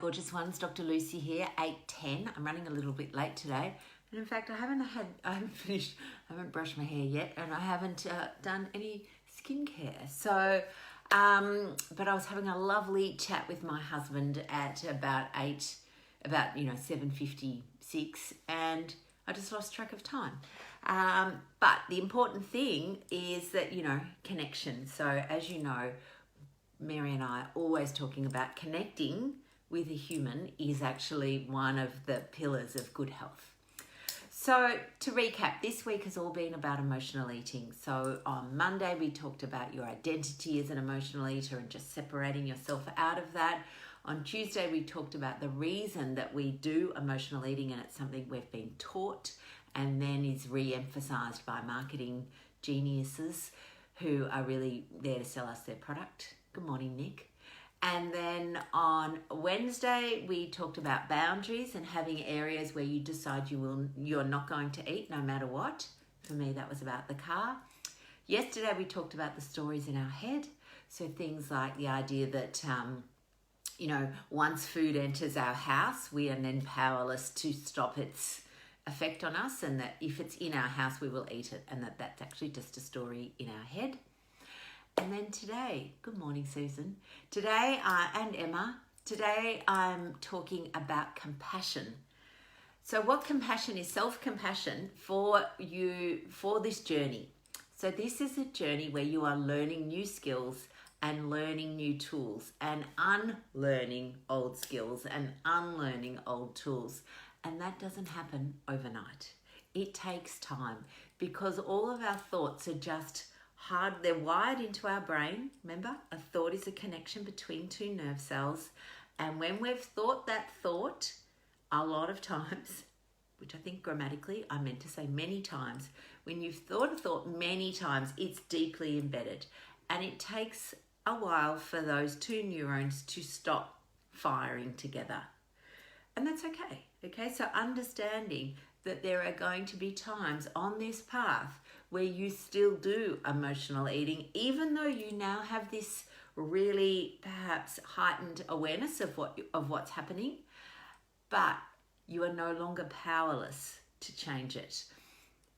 Gorgeous ones, Dr. Lucy here, 8:10. I'm running a little bit late today. And in fact, I haven't brushed my hair yet, and I haven't done any skincare. So, but I was having a lovely chat with my husband at about 7:56, and I just lost track of time. But the important thing is that, connection. So as you know, Mary and I are always talking about connecting with a human is actually one of the pillars of good health. So to recap, this week has all been about emotional eating. So on Monday, we talked about your identity as an emotional eater and just separating yourself out of that. On Tuesday, we talked about the reason that we do emotional eating, and it's something we've been taught and then is re-emphasized by marketing geniuses who are really there to sell us their product. Good morning, Nick. And then on Wednesday, we talked about boundaries and having areas where you decide you're not going to eat no matter what. For me, that was about the car. Yesterday, we talked about the stories in our head. So things like the idea that, once food enters our house, we are then powerless to stop its effect on us, and that if it's in our house, we will eat it, and that's actually just a story in our head. And then today, good morning, Susan. Today, and Emma, today I'm talking about compassion. So what compassion is? Self-compassion for you, for this journey. So this is a journey where you are learning new skills and learning new tools and unlearning old skills and unlearning old tools. And that doesn't happen overnight. It takes time because all of our thoughts are just hard. They're wired into our brain. Remember, a thought is a connection between two nerve cells. And when we've thought that thought, a lot of times, which I think grammatically I meant to say many times, when you've thought a thought many times, it's deeply embedded. And it takes a while for those two neurons to stop firing together. And that's okay. Okay, so understanding that there are going to be times on this path where you still do emotional eating, even though you now have this really perhaps heightened awareness of what's happening, but you are no longer powerless to change it.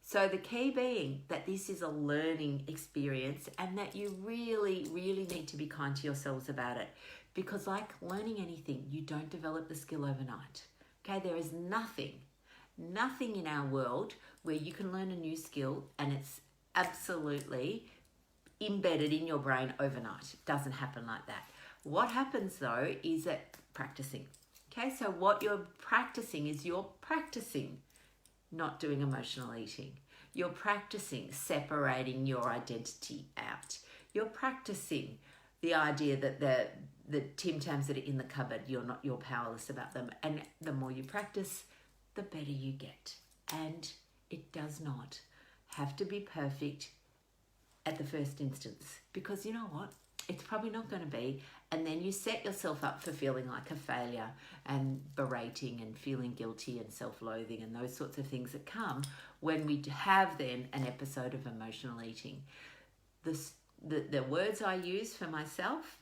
So the key being that this is a learning experience and that you really, really need to be kind to yourselves about it, because like learning anything, you don't develop the skill overnight. Okay, there is nothing in our world where you can learn a new skill and it's absolutely embedded in your brain overnight. It doesn't happen like that. What happens though is that practicing. Okay, so what you're practicing is you're practicing not doing emotional eating. You're practicing separating your identity out. You're practicing the idea that the Tim Tams that are in the cupboard, you're powerless about them. And the more you practice, the better you get. And it does not have to be perfect at the first instance, because you know what? It's probably not going to be. And then you set yourself up for feeling like a failure and berating and feeling guilty and self-loathing and those sorts of things that come when we have then an episode of emotional eating. The words I use for myself,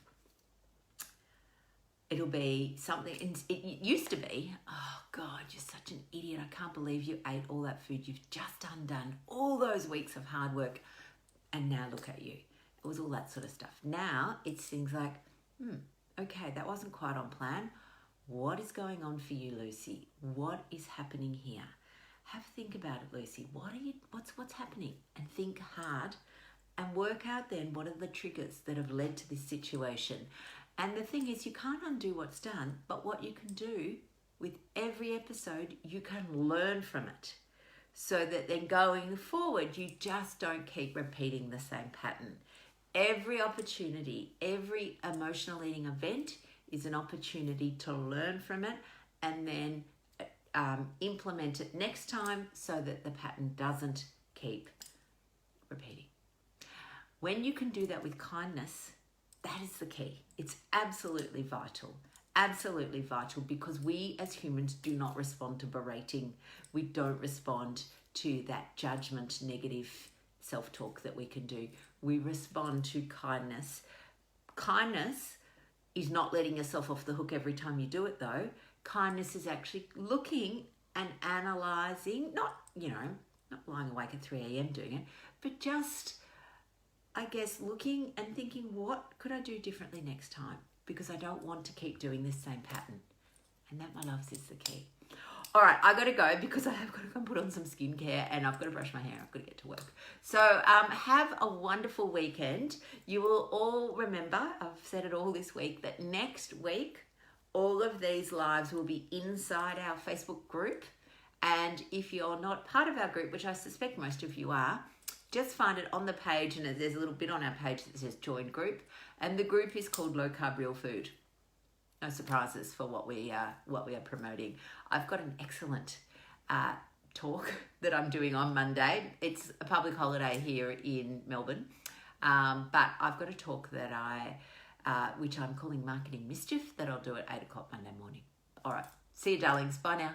it'll be something, it used to be, oh God, you're such an idiot. I can't believe you ate all that food. You've just undone all those weeks of hard work and now look at you. It was all that sort of stuff. Now it's things like, okay, that wasn't quite on plan. What is going on for you, Lucy? What is happening here? Have a think about it, Lucy. What's happening? And think hard and work out then what are the triggers that have led to this situation. And the thing is, you can't undo what's done, but what you can do with every episode, you can learn from it so that then going forward, you just don't keep repeating the same pattern. Every opportunity, every emotional eating event is an opportunity to learn from it and then implement it next time so that the pattern doesn't keep repeating. When you can do that with kindness, that is the key. It's absolutely vital, because we as humans do not respond to berating. We don't respond to that judgment, negative self-talk that we can do. We respond to kindness. Kindness is not letting yourself off the hook every time you do it, though. Kindness is actually looking and analysing, not lying awake at 3 a.m. doing it, but just, I guess, looking and thinking, what could I do differently next time? Because I don't want to keep doing this same pattern. And that, my loves, is the key. All right, I got to go because I have got to come put on some skincare and I've got to brush my hair. I've got to get to work. So have a wonderful weekend. You will all remember, I've said it all this week, that next week, all of these lives will be inside our Facebook group. And if you're not part of our group, which I suspect most of you are, just find it on the page, and there's a little bit on our page that says join group. And the group is called Low Carb Real Food. No surprises for what we are promoting. I've got an excellent talk that I'm doing on Monday. It's a public holiday here in Melbourne, but I've got a talk that which I'm calling Marketing Mischief, that I'll do at 8 o'clock Monday morning. All right, see you, darlings. Bye now.